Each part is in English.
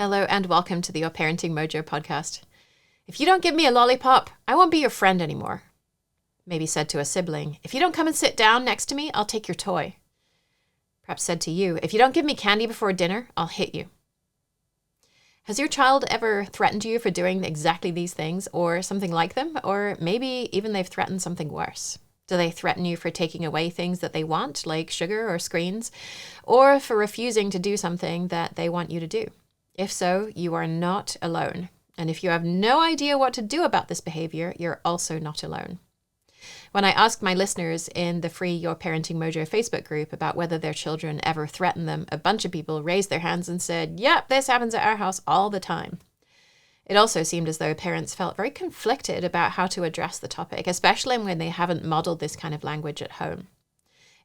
Hello and welcome to the Your Parenting Mojo podcast. If you don't give me a lollipop, I won't be your friend anymore. Maybe said to a sibling, if you don't come and sit down next to me, I'll take your toy. Perhaps said to you, if you don't give me candy before dinner, I'll hit you. Has your child ever threatened you for doing exactly these things or something like them? Or maybe even they've threatened something worse. Do they threaten you for taking away things that they want, like sugar or screens, or for refusing to do something that they want you to do? If so, you are not alone. And if you have no idea what to do about this behavior, you're also not alone. When I asked my listeners in the free Your Parenting Mojo Facebook group about whether their children ever threaten them, a bunch of people raised their hands and said, yep, this happens at our house all the time. It also seemed as though parents felt very conflicted about how to address the topic, especially when they haven't modeled this kind of language at home.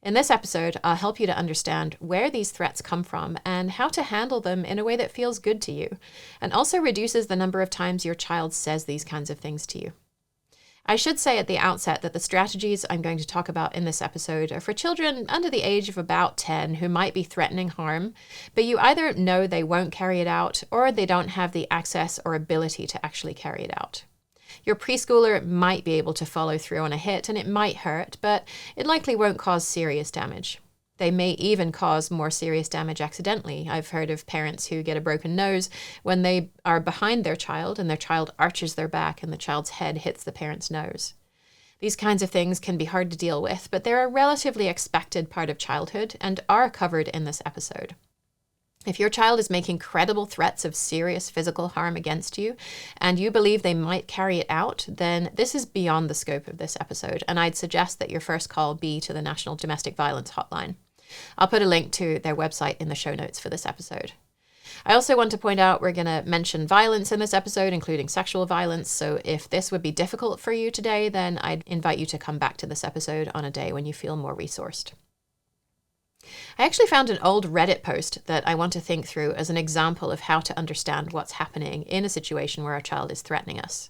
In this episode, I'll help you to understand where these threats come from and how to handle them in a way that feels good to you, and also reduces the number of times your child says these kinds of things to you. I should say at the outset that the strategies I'm going to talk about in this episode are for children under the age of about 10 who might be threatening harm, but you either know they won't carry it out or they don't have the access or ability to actually carry it out. Your preschooler might be able to follow through on a hit and it might hurt, but it likely won't cause serious damage. They may even cause more serious damage accidentally. I've heard of parents who get a broken nose when they are behind their child and their child arches their back and the child's head hits the parent's nose. These kinds of things can be hard to deal with, but they're a relatively expected part of childhood and are covered in this episode. If your child is making credible threats of serious physical harm against you and you believe they might carry it out, then this is beyond the scope of this episode, and I'd suggest that your first call be to the National Domestic Violence Hotline. I'll put a link to their website in the show notes for this episode. I also want to point out we're going to mention violence in this episode, including sexual violence, so if this would be difficult for you today, then I'd invite you to come back to this episode on a day when you feel more resourced. I actually found an old Reddit post that I want to think through as an example of how to understand what's happening in a situation where our child is threatening us.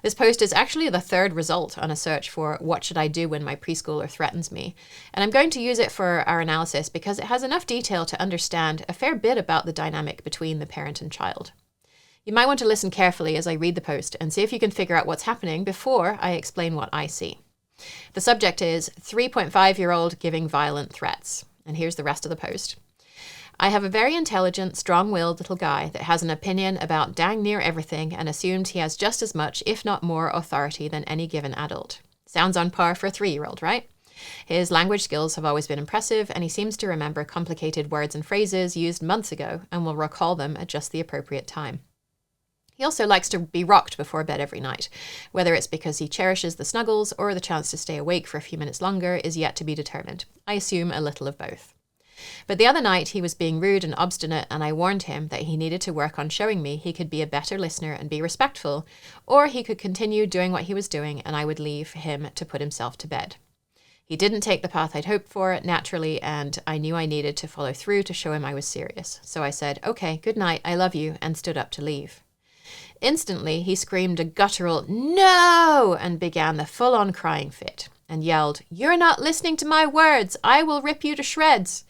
This post is actually the third result on a search for what should I do when my preschooler threatens me, and I'm going to use it for our analysis because it has enough detail to understand a fair bit about the dynamic between the parent and child. You might want to listen carefully as I read the post and see if you can figure out what's happening before I explain what I see. The subject is 3.5-year-old giving violent threats, and here's the rest of the post. I have a very intelligent, strong-willed little guy that has an opinion about dang near everything and assumed he has just as much, if not more, authority than any given adult. Sounds on par for a 3-year-old, right? His language skills have always been impressive, and he seems to remember complicated words and phrases used months ago and will recall them at just the appropriate time. He also likes to be rocked before bed every night. Whether it's because he cherishes the snuggles or the chance to stay awake for a few minutes longer is yet to be determined. I assume a little of both. But the other night he was being rude and obstinate, and I warned him that he needed to work on showing me he could be a better listener and be respectful, or he could continue doing what he was doing and I would leave him to put himself to bed. He didn't take the path I'd hoped for, naturally, and I knew I needed to follow through to show him I was serious. So I said, okay, good night, I love you, and stood up to leave. Instantly, he screamed a guttural, no, and began the full-on crying fit, and yelled, you're not listening to my words, I will rip you to shreds.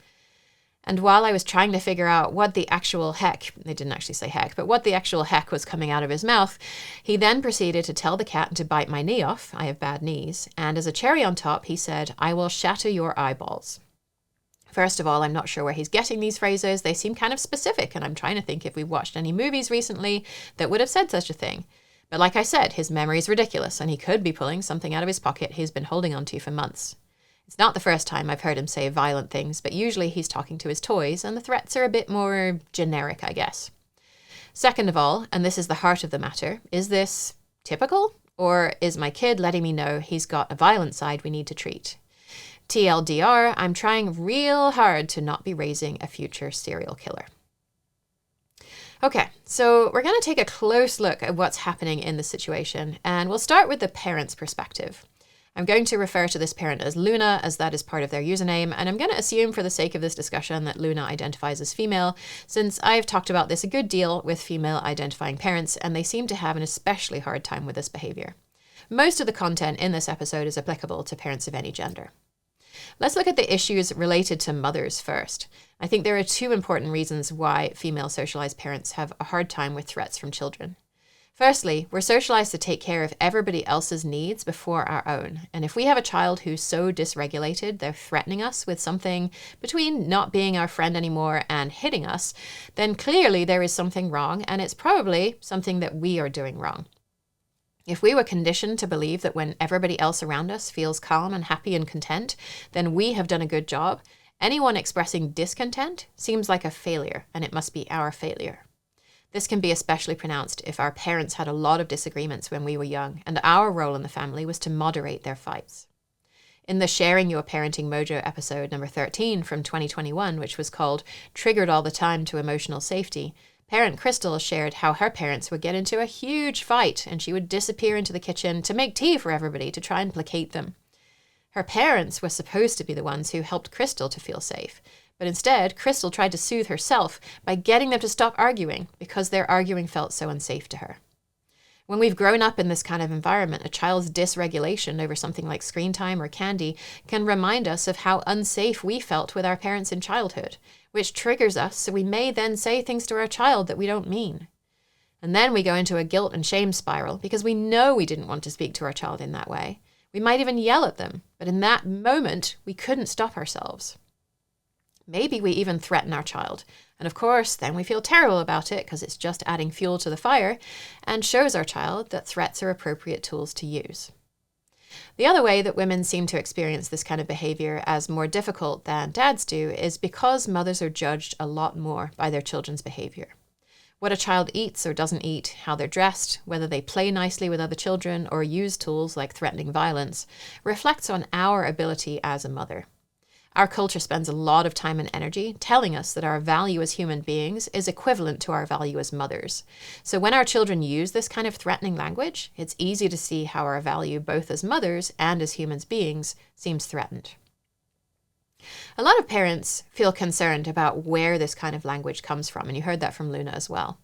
And while I was trying to figure out what the actual heck, they didn't actually say heck, but what the actual heck was coming out of his mouth, he then proceeded to tell the cat to bite my knee off, I have bad knees, and as a cherry on top, he said, I will shatter your eyeballs. First of all, I'm not sure where he's getting these phrases. They seem kind of specific, and I'm trying to think if we've watched any movies recently that would have said such a thing. But like I said, his memory is ridiculous, and he could be pulling something out of his pocket he's been holding onto for months. It's not the first time I've heard him say violent things, but usually he's talking to his toys, and the threats are a bit more generic, I guess. Second of all, and this is the heart of the matter, is this typical? Or is my kid letting me know he's got a violent side we need to treat? TLDR, I'm trying real hard to not be raising a future serial killer. Okay, so we're going to take a close look at what's happening in this situation, and we'll start with the parent's perspective. I'm going to refer to this parent as Luna, as that is part of their username, and I'm going to assume for the sake of this discussion that Luna identifies as female, since I've talked about this a good deal with female identifying parents, and they seem to have an especially hard time with this behavior. Most of the content in this episode is applicable to parents of any gender. Let's look at the issues related to mothers first. I think there are two important reasons why female socialized parents have a hard time with threats from children. Firstly, we're socialized to take care of everybody else's needs before our own. And if we have a child who's so dysregulated, they're threatening us with something between not being our friend anymore and hitting us, then clearly there is something wrong, and it's probably something that we are doing wrong. If we were conditioned to believe that when everybody else around us feels calm and happy and content, then we have done a good job, anyone expressing discontent seems like a failure, and it must be our failure. This can be especially pronounced if our parents had a lot of disagreements when we were young, and our role in the family was to moderate their fights. In the Sharing Your Parenting Mojo episode number 13 from 2021, which was called Triggered All the Time to Emotional Safety, parent Crystal shared how her parents would get into a huge fight and she would disappear into the kitchen to make tea for everybody to try and placate them. Her parents were supposed to be the ones who helped Crystal to feel safe. But instead, Crystal tried to soothe herself by getting them to stop arguing because their arguing felt so unsafe to her. When we've grown up in this kind of environment, a child's dysregulation over something like screen time or candy can remind us of how unsafe we felt with our parents in childhood, which triggers us so we may then say things to our child that we don't mean. And then we go into a guilt and shame spiral because we know we didn't want to speak to our child in that way. We might even yell at them, but in that moment, we couldn't stop ourselves. Maybe we even threaten our child. And of course, then we feel terrible about it because it's just adding fuel to the fire and shows our child that threats are appropriate tools to use. The other way that women seem to experience this kind of behavior as more difficult than dads do is because mothers are judged a lot more by their children's behavior. What a child eats or doesn't eat, how they're dressed, whether they play nicely with other children or use tools like threatening violence, reflects on our ability as a mother. Our culture spends a lot of time and energy telling us that our value as human beings is equivalent to our value as mothers. So when our children use this kind of threatening language, it's easy to see how our value both as mothers and as human beings seems threatened. A lot of parents feel concerned about where this kind of language comes from, and you heard that from Luna as well.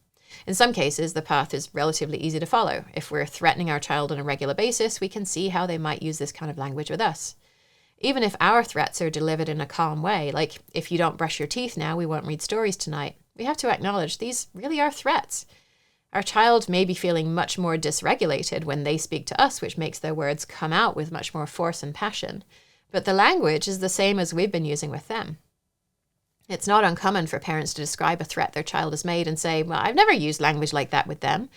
In some cases, the path is relatively easy to follow. If we're threatening our child on a regular basis, we can see how they might use this kind of language with us. Even if our threats are delivered in a calm way, like, if you don't brush your teeth now, we won't read stories tonight, we have to acknowledge these really are threats. Our child may be feeling much more dysregulated when they speak to us, which makes their words come out with much more force and passion. But the language is the same as we've been using with them. It's not uncommon for parents to describe a threat their child has made and say, well, I've never used language like that with them.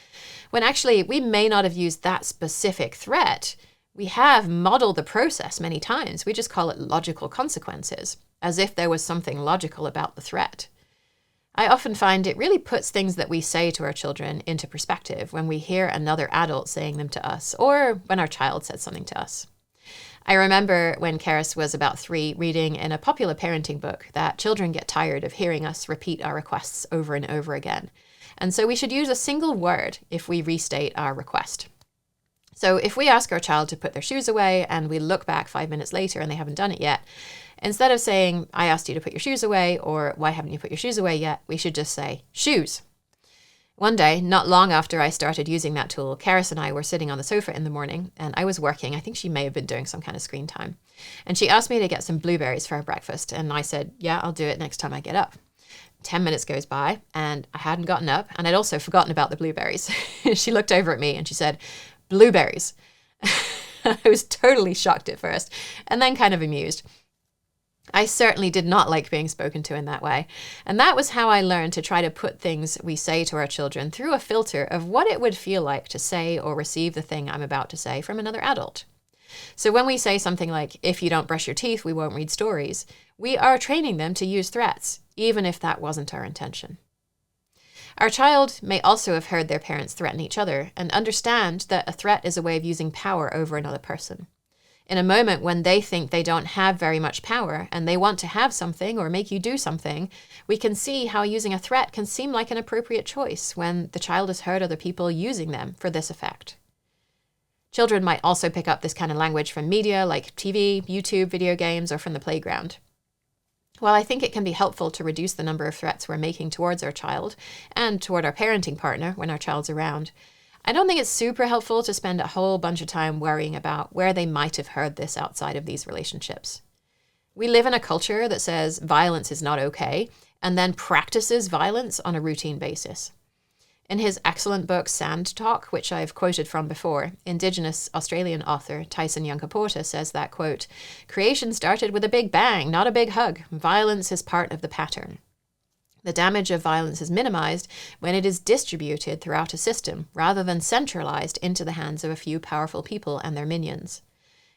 When actually, we may not have used that specific threat. We have modeled the process many times. We just call it logical consequences, as if there was something logical about the threat. I often find it really puts things that we say to our children into perspective when we hear another adult saying them to us, or when our child said something to us. I remember when Karis was about 3 reading in a popular parenting book that children get tired of hearing us repeat our requests over and over again. And so we should use a single word if we restate our request. So if we ask our child to put their shoes away and we look back 5 minutes later and they haven't done it yet, instead of saying, I asked you to put your shoes away, or why haven't you put your shoes away yet, we should just say, shoes. One day, not long after I started using that tool, Karis and I were sitting on the sofa in the morning and I was working. I think she may have been doing some kind of screen time. And she asked me to get some blueberries for her breakfast. And I said, yeah, I'll do it next time I get up. 10 minutes goes by and I hadn't gotten up and I'd also forgotten about the blueberries. She looked over at me and she said, blueberries. I was totally shocked at first and then kind of amused. I certainly did not like being spoken to in that way. And that was how I learned to try to put things we say to our children through a filter of what it would feel like to say or receive the thing I'm about to say from another adult. So when we say something like, if you don't brush your teeth, we won't read stories, we are training them to use threats, even if that wasn't our intention. Our child may also have heard their parents threaten each other and understand that a threat is a way of using power over another person. In a moment when they think they don't have very much power and they want to have something or make you do something, we can see how using a threat can seem like an appropriate choice when the child has heard other people using them for this effect. Children might also pick up this kind of language from media like TV, YouTube, video games, or from the playground. While I think it can be helpful to reduce the number of threats we're making towards our child and toward our parenting partner when our child's around, I don't think it's super helpful to spend a whole bunch of time worrying about where they might have heard this outside of these relationships. We live in a culture that says violence is not okay and then practices violence on a routine basis. In his excellent book, Sand Talk, which I've quoted from before, Indigenous Australian author Tyson Yunkaporta says that, quote, "Creation started with a big bang, not a big hug. Violence is part of the pattern. The damage of violence is minimized when it is distributed throughout a system rather than centralized into the hands of a few powerful people and their minions.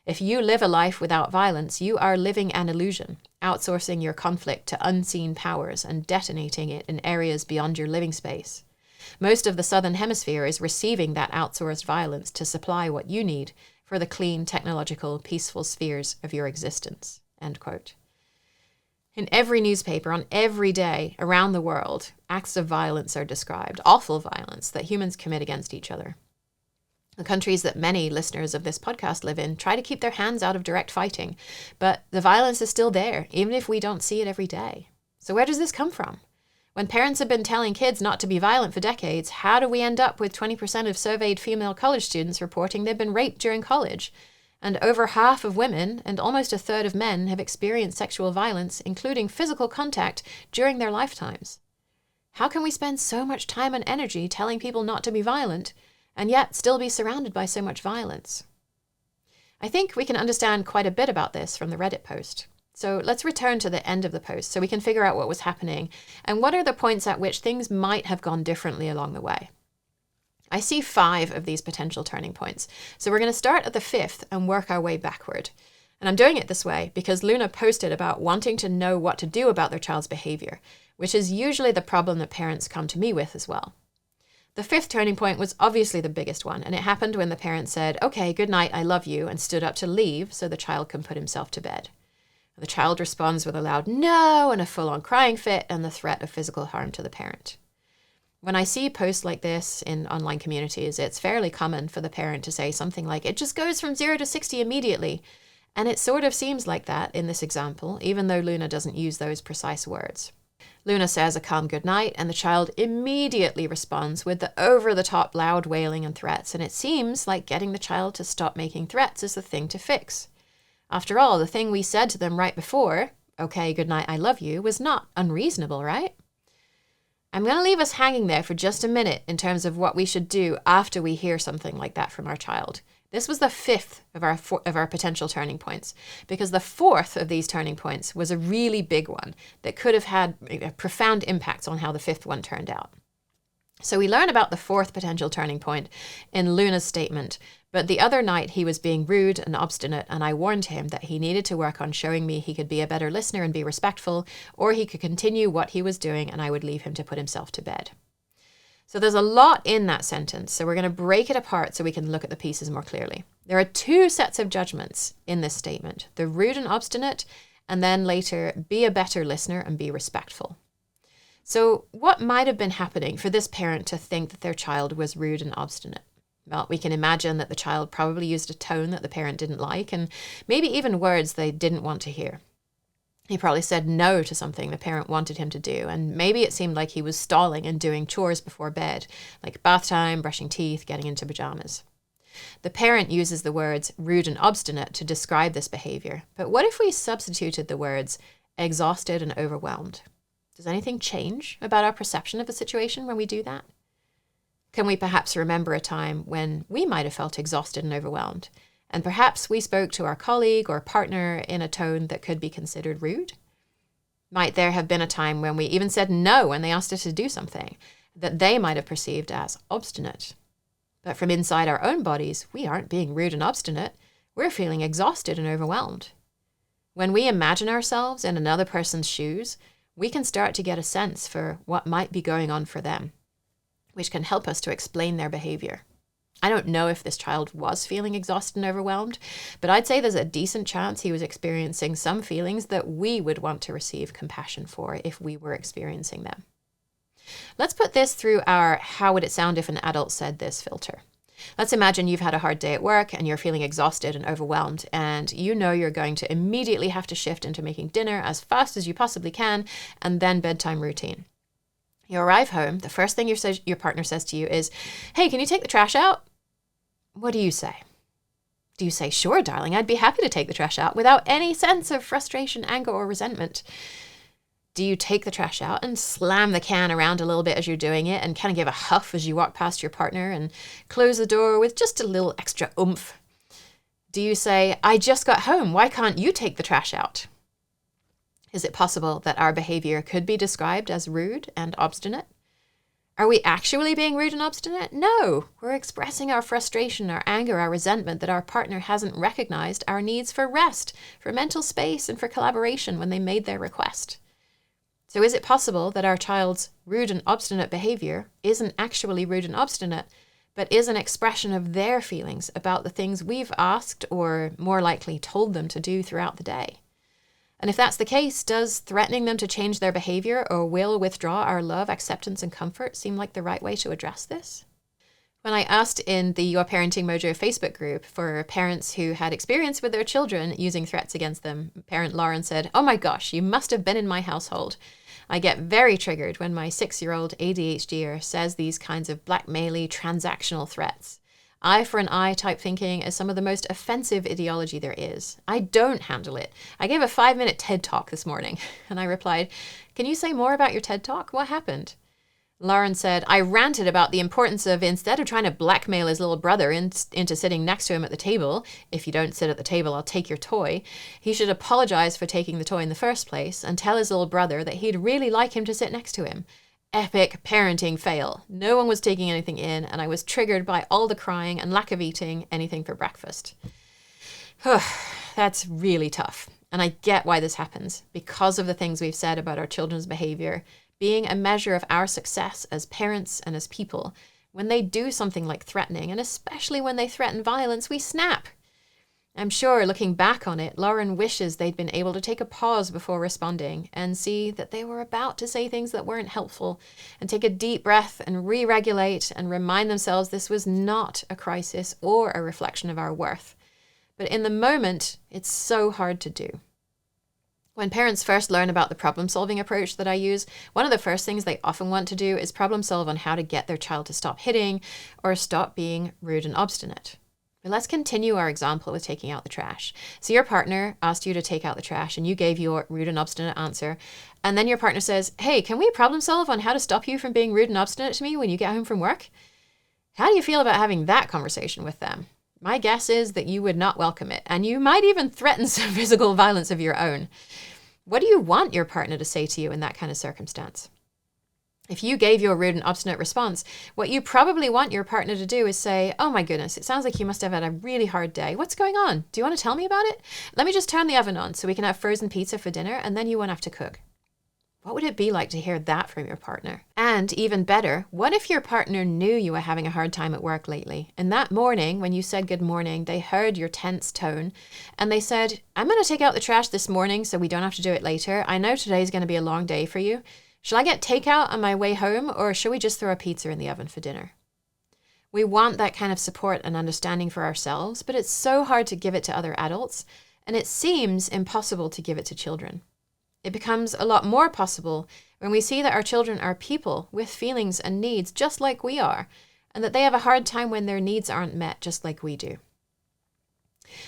If you live a life without violence, you are living an illusion, outsourcing your conflict to unseen powers and detonating it in areas beyond your living space. Most of the Southern Hemisphere is receiving that outsourced violence to supply what you need for the clean, technological, peaceful spheres of your existence." End quote. In every newspaper, on every day around the world, acts of violence are described, awful violence that humans commit against each other. The countries that many listeners of this podcast live in try to keep their hands out of direct fighting, but the violence is still there, even if we don't see it every day. So where does this come from? When parents have been telling kids not to be violent for decades, how do we end up with 20% of surveyed female college students reporting they've been raped during college? And over half of women and almost a third of men have experienced sexual violence, including physical contact, during their lifetimes. How can we spend so much time and energy telling people not to be violent and yet still be surrounded by so much violence? I think we can understand quite a bit about this from the Reddit post. So let's return to the end of the post so we can figure out what was happening and what are the points at which things might have gone differently along the way. I see 5 of these potential turning points. So we're going to start at the 5th and work our way backward. And I'm doing it this way because Luna posted about wanting to know what to do about their child's behavior, which is usually the problem that parents come to me with as well. The 5th turning point was obviously the biggest one, and it happened when the parent said, "Okay, good night, I love you," and stood up to leave so the child can put himself to bed. The child responds with a loud no and a full-on crying fit and the threat of physical harm to the parent. When I see posts like this in online communities, it's fairly common for the parent to say something like, "It just goes from 0 to 60 immediately." And it sort of seems like that in this example, even though Luna doesn't use those precise words. Luna says a calm goodnight, and the child immediately responds with the over-the-top loud wailing and threats, and it seems like getting the child to stop making threats is the thing to fix. After all, the thing we said to them right before, "Okay, good night, I love you," was not unreasonable, right? I'm going to leave us hanging there for just a minute in terms of what we should do after we hear something like that from our child. This was the 5th of our potential turning points, because the 4th of these turning points was a really big one that could have had profound impacts on how the 5th one turned out. So we learn about the 4th potential turning point in Luna's statement, but the other night he was being rude and obstinate, and I warned him that he needed to work on showing me he could be a better listener and be respectful, or he could continue what he was doing and I would leave him to put himself to bed. So there's a lot in that sentence, so we're going to break it apart so we can look at the pieces more clearly. There are 2 sets of judgments in this statement, the rude and obstinate, and then later, be a better listener and be respectful. So what might have been happening for this parent to think that their child was rude and obstinate? Well, we can imagine that the child probably used a tone that the parent didn't like and maybe even words they didn't want to hear. He probably said no to something the parent wanted him to do, and maybe it seemed like he was stalling and doing chores before bed, like bath time, brushing teeth, getting into pajamas. The parent uses the words rude and obstinate to describe this behavior, but what if we substituted the words exhausted and overwhelmed? Does anything change about our perception of a situation when we do that? Can we perhaps remember a time when we might have felt exhausted and overwhelmed, and perhaps we spoke to our colleague or partner in a tone that could be considered rude? Might there have been a time when we even said no when they asked us to do something that they might have perceived as obstinate? But from inside our own bodies, we aren't being rude and obstinate. We're feeling exhausted and overwhelmed. When we imagine ourselves in another person's shoes, we can start to get a sense for what might be going on for them, which can help us to explain their behavior. I don't know if this child was feeling exhausted and overwhelmed, but I'd say there's a decent chance he was experiencing some feelings that we would want to receive compassion for if we were experiencing them. Let's put this through our "how would it sound if an adult said this" filter. Let's imagine you've had a hard day at work and you're feeling exhausted and overwhelmed, and you know you're going to immediately have to shift into making dinner as fast as you possibly can, and then bedtime routine. You arrive home, the first thing your partner says to you is, "Hey, can you take the trash out?" What do you say? Do you say, sure, darling, I'd be happy to take the trash out without any sense of frustration, anger, or resentment? Do you take the trash out and slam the can around a little bit as you're doing it and kind of give a huff as you walk past your partner and close the door with just a little extra oomph? Do you say, I just got home, why can't you take the trash out? Is it possible that our behavior could be described as rude and obstinate? Are we actually being rude and obstinate? No, we're expressing our frustration, our anger, our resentment that our partner hasn't recognized our needs for rest, for mental space, and for collaboration when they made their request. So is it possible that our child's rude and obstinate behavior isn't actually rude and obstinate, but is an expression of their feelings about the things we've asked or more likely told them to do throughout the day? And if that's the case, does threatening them to change their behavior or will withdraw our love, acceptance, and comfort seem like the right way to address this? When I asked in the Your Parenting Mojo Facebook group for parents who had experience with their children using threats against them, parent Lauren said, "Oh my gosh, you must have been in my household. I get very triggered when my 6-year-old ADHDer says these kinds of blackmaily transactional threats. Eye for an eye type thinking is some of the most offensive ideology there is. I don't handle it. I gave a 5-minute TED Talk this morning." And I replied, "Can you say more about your TED Talk? What happened?" Lauren said, "I ranted about the importance of, instead of trying to blackmail his little brother into sitting next to him at the table, if you don't sit at the table, I'll take your toy, he should apologize for taking the toy in the first place and tell his little brother that he'd really like him to sit next to him. Epic parenting fail. No one was taking anything in, and I was triggered by all the crying and lack of eating anything for breakfast." That's really tough. And I get why this happens, because of the things we've said about our children's behavior being a measure of our success as parents and as people. When they do something like threatening, and especially when they threaten violence, we snap. I'm sure, looking back on it, Lauren wishes they'd been able to take a pause before responding and see that they were about to say things that weren't helpful, and take a deep breath and re-regulate and remind themselves this was not a crisis or a reflection of our worth. But in the moment, it's so hard to do. When parents first learn about the problem-solving approach that I use, one of the first things they often want to do is problem solve on how to get their child to stop hitting or stop being rude and obstinate. But let's continue our example with taking out the trash. So your partner asked you to take out the trash and you gave your rude and obstinate answer. And then your partner says, "Hey, can we problem solve on how to stop you from being rude and obstinate to me when you get home from work?" How do you feel about having that conversation with them? My guess is that you would not welcome it, and you might even threaten some physical violence of your own. What do you want your partner to say to you in that kind of circumstance? If you gave your rude and obstinate response, what you probably want your partner to do is say, "Oh my goodness, it sounds like you must have had a really hard day. What's going on? Do you want to tell me about it? Let me just turn the oven on so we can have frozen pizza for dinner and then you won't have to cook." What would it be like to hear that from your partner? And even better, what if your partner knew you were having a hard time at work lately, and that morning when you said good morning, they heard your tense tone and they said, "I'm going to take out the trash this morning so we don't have to do it later. I know today's going to be a long day for you. Shall I get takeout on my way home, or shall we just throw a pizza in the oven for dinner?" We want that kind of support and understanding for ourselves, but it's so hard to give it to other adults, and it seems impossible to give it to children. It becomes a lot more possible when we see that our children are people with feelings and needs just like we are, and that they have a hard time when their needs aren't met just like we do.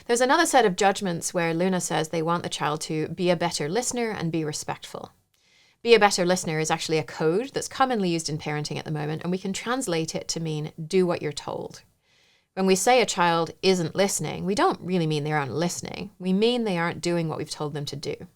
There's another set of judgments where Luna says they want the child to be a better listener and be respectful. Be a better listener is actually a code that's commonly used in parenting at the moment, and we can translate it to mean do what you're told. When we say a child isn't listening, we don't really mean they aren't listening. We mean they aren't doing what we've told them to do.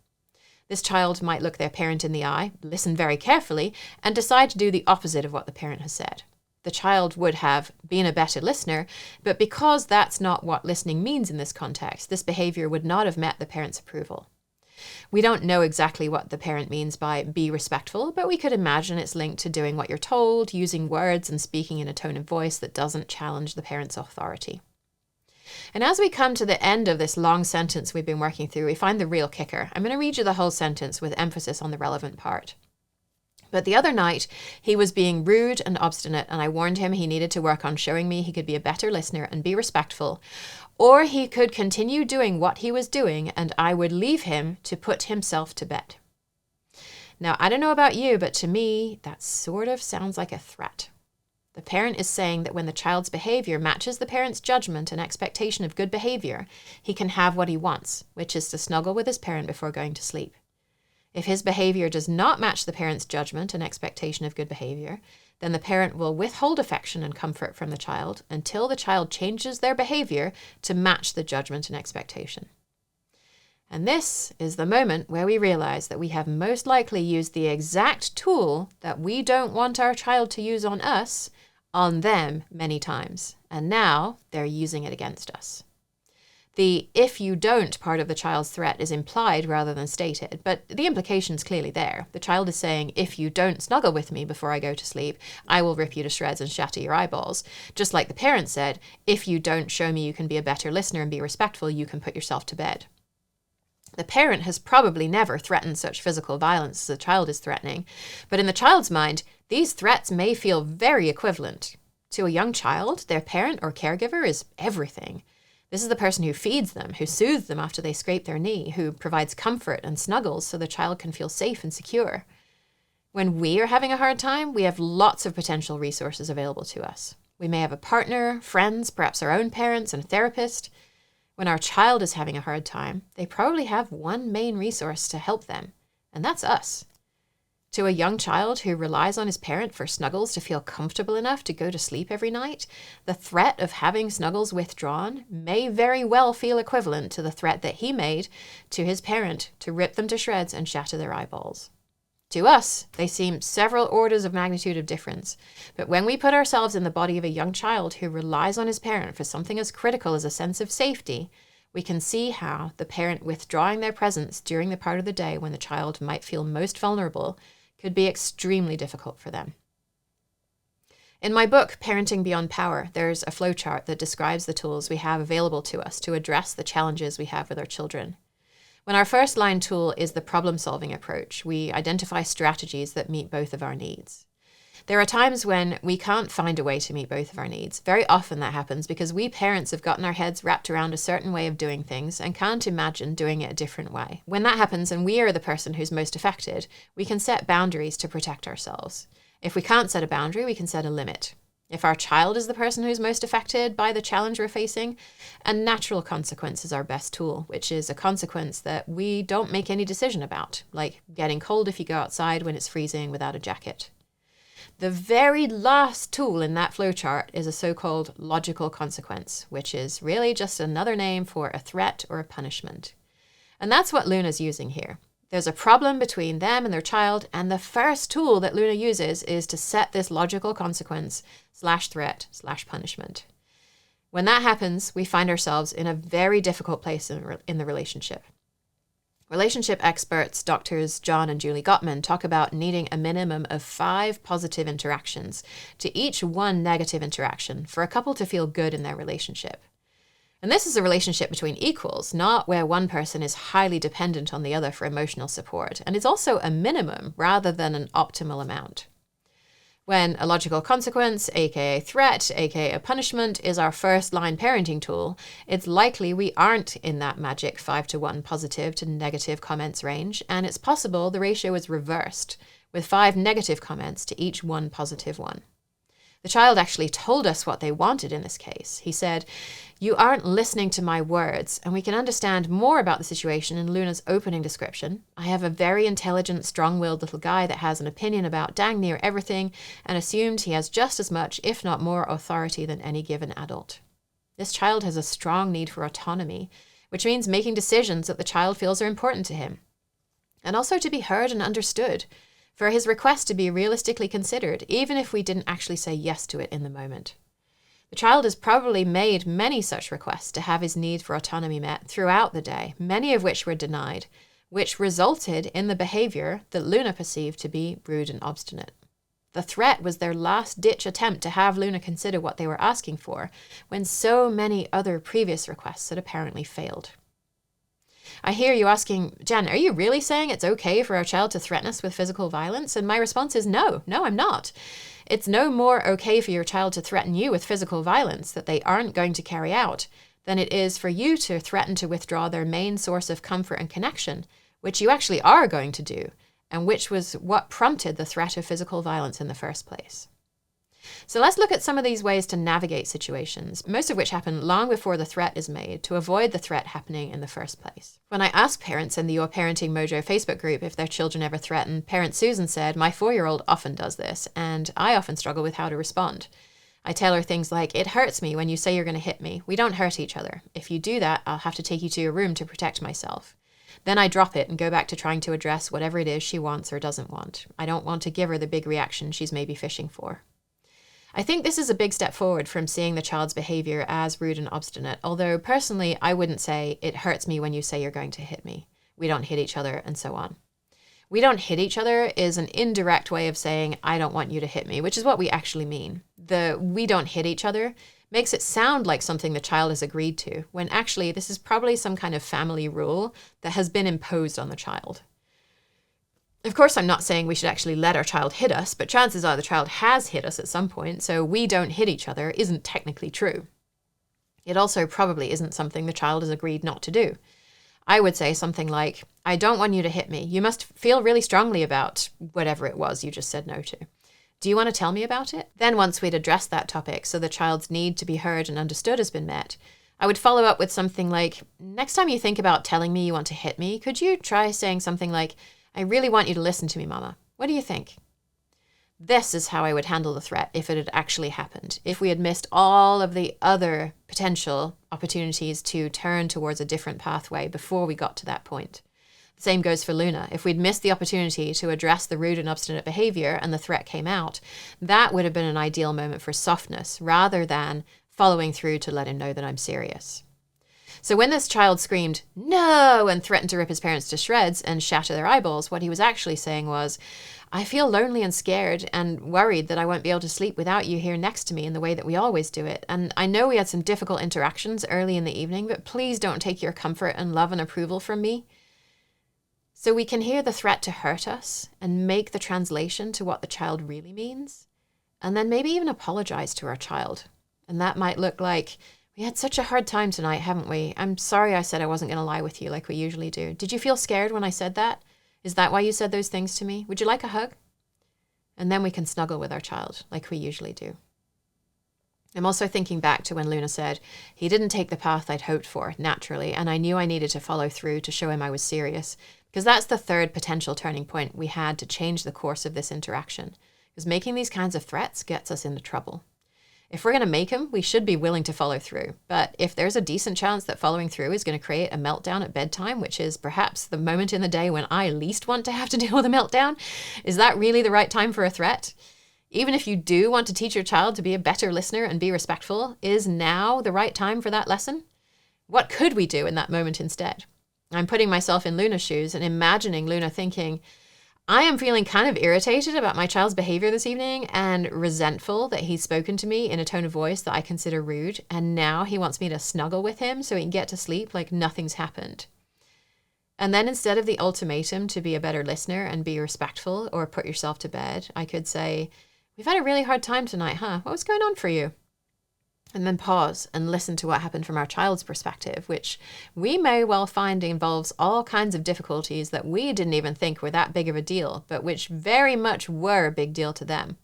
This child might look their parent in the eye, listen very carefully, and decide to do the opposite of what the parent has said. The child would have been a better listener, but because that's not what listening means in this context, this behavior would not have met the parent's approval. We don't know exactly what the parent means by be respectful, but we could imagine it's linked to doing what you're told, using words and speaking in a tone of voice that doesn't challenge the parent's authority. And as we come to the end of this long sentence we've been working through, we find the real kicker. I'm going to read you the whole sentence with emphasis on the relevant part. "But the other night, he was being rude and obstinate, and I warned him he needed to work on showing me he could be a better listener and be respectful, or he could continue doing what he was doing, and I would leave him to put himself to bed." Now, I don't know about you, but to me, that sort of sounds like a threat. The parent is saying that when the child's behavior matches the parent's judgment and expectation of good behavior, he can have what he wants, which is to snuggle with his parent before going to sleep. If his behavior does not match the parent's judgment and expectation of good behavior, then the parent will withhold affection and comfort from the child until the child changes their behavior to match the judgment and expectation. And this is the moment where we realize that we have most likely used the exact tool that we don't want our child to use on us, on them many times. And now they're using it against us. The "if you don't" part of the child's threat is implied rather than stated, but the implication's clearly there. The child is saying, if you don't snuggle with me before I go to sleep, I will rip you to shreds and shatter your eyeballs. Just like the parent said, if you don't show me you can be a better listener and be respectful, you can put yourself to bed. The parent has probably never threatened such physical violence as the child is threatening, but in the child's mind, these threats may feel very equivalent. To a young child, their parent or caregiver is everything. This is the person who feeds them, who soothes them after they scrape their knee, who provides comfort and snuggles so the child can feel safe and secure. When we are having a hard time, we have lots of potential resources available to us. We may have a partner, friends, perhaps our own parents, and a therapist. When our child is having a hard time, they probably have one main resource to help them, and that's us. To a young child who relies on his parent for snuggles to feel comfortable enough to go to sleep every night, the threat of having snuggles withdrawn may very well feel equivalent to the threat that he made to his parent to rip them to shreds and shatter their eyeballs. To us, they seem several orders of magnitude of difference, but when we put ourselves in the body of a young child who relies on his parent for something as critical as a sense of safety, we can see how the parent withdrawing their presence during the part of the day when the child might feel most vulnerable could be extremely difficult for them. In my book, Parenting Beyond Power, there's a flowchart that describes the tools we have available to us to address the challenges we have with our children. When our first line tool is the problem-solving approach, we identify strategies that meet both of our needs. There are times when we can't find a way to meet both of our needs. Very often that happens because we parents have gotten our heads wrapped around a certain way of doing things and can't imagine doing it a different way. When that happens and we are the person who's most affected, we can set boundaries to protect ourselves. If we can't set a boundary, we can set a limit. If our child is the person who's most affected by the challenge we're facing, a natural consequence is our best tool, which is a consequence that we don't make any decision about, like getting cold if you go outside when it's freezing without a jacket. The very last tool in that flowchart is a so-called logical consequence, which is really just another name for a threat or a punishment. And that's what Luna's using here. There's a problem between them and their child, and the first tool that Luna uses is to set this logical consequence /threat/punishment. When that happens, we find ourselves in a very difficult place in the relationship. Relationship experts, doctors John and Julie Gottman, talk about needing a minimum of 5 positive interactions to each 1 negative interaction for a couple to feel good in their relationship. And this is a relationship between equals, not where one person is highly dependent on the other for emotional support. And it's also a minimum rather than an optimal amount. When a logical consequence, aka threat, aka a punishment, is our first line parenting tool, it's likely we aren't in that magic 5-to-1 positive to negative comments range, and it's possible the ratio is reversed, with 5 negative comments to each 1 positive one. The child actually told us what they wanted in this case. He said, "You aren't listening to my words," and we can understand more about the situation in Luna's opening description. "I have a very intelligent, strong-willed little guy that has an opinion about dang near everything and assumed he has just as much, if not more, authority than any given adult." This child has a strong need for autonomy, which means making decisions that the child feels are important to him, and also to be heard and understood, for his request to be realistically considered, even if we didn't actually say yes to it in the moment. The child has probably made many such requests to have his need for autonomy met throughout the day, many of which were denied, which resulted in the behavior that Luna perceived to be rude and obstinate. The threat was their last-ditch attempt to have Luna consider what they were asking for, when so many other previous requests had apparently failed. I hear you asking, "Jen, are you really saying it's okay for our child to threaten us with physical violence?" And my response is no, I'm not. It's no more okay for your child to threaten you with physical violence that they aren't going to carry out than it is for you to threaten to withdraw their main source of comfort and connection, which you actually are going to do, and which was what prompted the threat of physical violence in the first place. So let's look at some of these ways to navigate situations, most of which happen long before the threat is made, to avoid the threat happening in the first place. When I asked parents in the Your Parenting Mojo Facebook group if their children ever threaten, parent Susan said, "My 4-year-old often does this, and I often struggle with how to respond. I tell her things like, 'It hurts me when you say you're going to hit me. We don't hurt each other. If you do that, I'll have to take you to your room to protect myself.' Then I drop it and go back to trying to address whatever it is she wants or doesn't want. I don't want to give her the big reaction she's maybe fishing for." I think this is a big step forward from seeing the child's behavior as rude and obstinate, although personally, I wouldn't say, "It hurts me when you say you're going to hit me. We don't hit each other," and so on. "We don't hit each other" is an indirect way of saying, "I don't want you to hit me," which is what we actually mean. The "we don't hit each other" makes it sound like something the child has agreed to, when actually this is probably some kind of family rule that has been imposed on the child. Of course, I'm not saying we should actually let our child hit us, but chances are the child has hit us at some point, so "we don't hit each other" isn't technically true. It also probably isn't something the child has agreed not to do. I would say something like, "I don't want you to hit me. You must feel really strongly about whatever it was you just said no to. Do you want to tell me about it?" Then once we'd addressed that topic so the child's need to be heard and understood has been met, I would follow up with something like, "Next time you think about telling me you want to hit me, could you try saying something like, 'I really want you to listen to me, Mama. What do you think?'" This is how I would handle the threat if it had actually happened, if we had missed all of the other potential opportunities to turn towards a different pathway before we got to that point. The same goes for Luna. If we'd missed the opportunity to address the rude and obstinate behavior and the threat came out, that would have been an ideal moment for softness rather than following through to let him know that I'm serious. So when this child screamed, "No!" and threatened to rip his parents to shreds and shatter their eyeballs, what he was actually saying was, "I feel lonely and scared and worried that I won't be able to sleep without you here next to me in the way that we always do it. And I know we had some difficult interactions early in the evening, but please don't take your comfort and love and approval from me." So we can hear the threat to hurt us and make the translation to what the child really means, and then maybe even apologize to our child. And that might look like, "We had such a hard time tonight, haven't we? I'm sorry I said I wasn't going to lie with you like we usually do. Did you feel scared when I said that? Is that why you said those things to me? Would you like a hug?" And then we can snuggle with our child like we usually do. I'm also thinking back to when Luna said, "He didn't take the path I'd hoped for, naturally, and I knew I needed to follow through to show him I was serious," because that's the third potential turning point we had to change the course of this interaction, because making these kinds of threats gets us into trouble. If we're going to make them, we should be willing to follow through. But if there's a decent chance that following through is going to create a meltdown at bedtime, which is perhaps the moment in the day when I least want to have to deal with a meltdown, is that really the right time for a threat? Even if you do want to teach your child to be a better listener and be respectful, is now the right time for that lesson? What could we do in that moment instead? I'm putting myself in Luna's shoes and imagining Luna thinking, "I am feeling kind of irritated about my child's behavior this evening and resentful that he's spoken to me in a tone of voice that I consider rude, and now he wants me to snuggle with him so he can get to sleep like nothing's happened." And then instead of the ultimatum to be a better listener and be respectful or put yourself to bed, I could say, "We've had a really hard time tonight, huh? What was going on for you?" And then pause and listen to what happened from our child's perspective, which we may well find involves all kinds of difficulties that we didn't even think were that big of a deal, but which very much were a big deal to them.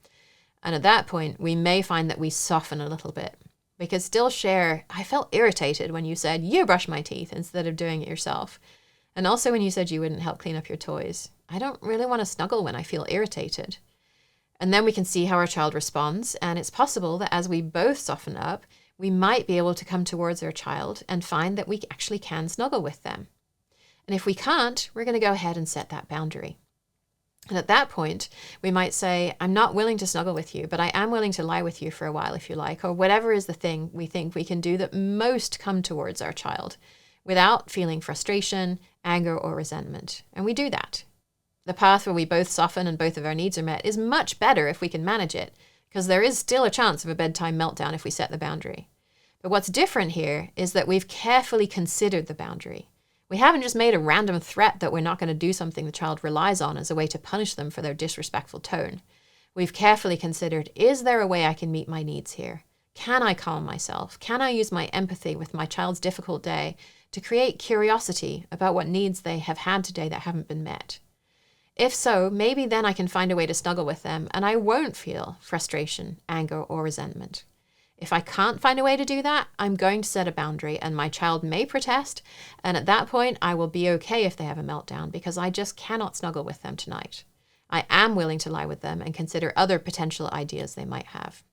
And at that point, we may find that we soften a little bit. We could still share, "I felt irritated when you said you brush my teeth instead of doing it yourself. And also when you said you wouldn't help clean up your toys. I don't really want to snuggle when I feel irritated." And then we can see how our child responds, and it's possible that as we both soften up, we might be able to come towards our child and find that we actually can snuggle with them. And if we can't, we're going to go ahead and set that boundary. And at that point, we might say, "I'm not willing to snuggle with you, but I am willing to lie with you for a while if you like," or whatever is the thing we think we can do that most come towards our child without feeling frustration, anger, or resentment. And we do that. The path where we both soften and both of our needs are met is much better if we can manage it, because there is still a chance of a bedtime meltdown if we set the boundary. But what's different here is that we've carefully considered the boundary. We haven't just made a random threat that we're not going to do something the child relies on as a way to punish them for their disrespectful tone. We've carefully considered, is there a way I can meet my needs here? Can I calm myself? Can I use my empathy with my child's difficult day to create curiosity about what needs they have had today that haven't been met? If so, maybe then I can find a way to snuggle with them and I won't feel frustration, anger, or resentment. If I can't find a way to do that, I'm going to set a boundary and my child may protest. And at that point, I will be okay if they have a meltdown because I just cannot snuggle with them tonight. I am willing to lie with them and consider other potential ideas they might have.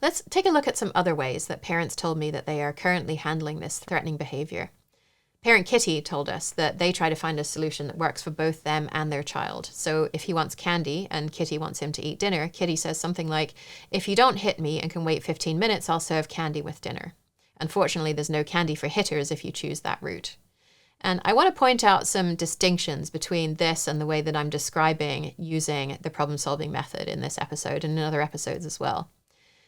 Let's take a look at some other ways that parents told me that they are currently handling this threatening behavior. Parent Kitty told us that they try to find a solution that works for both them and their child. So if he wants candy and Kitty wants him to eat dinner, Kitty says something like, "If you don't hit me and can wait 15 minutes, I'll serve candy with dinner." Unfortunately, there's no candy for hitters if you choose that route. And I want to point out some distinctions between this and the way that I'm describing using the problem-solving method in this episode and in other episodes as well.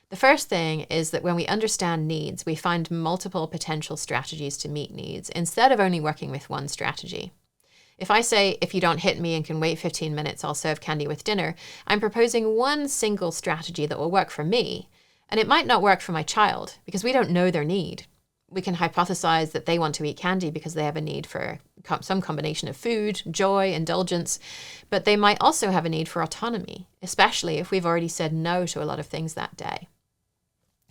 The first thing is that when we understand needs, we find multiple potential strategies to meet needs instead of only working with one strategy. If I say, "If you don't hit me and can wait 15 minutes, I'll serve candy with dinner," I'm proposing one single strategy that will work for me, and it might not work for my child because we don't know their need. We can hypothesize that they want to eat candy because they have a need for some combination of food, joy, indulgence, but they might also have a need for autonomy, especially if we've already said no to a lot of things that day.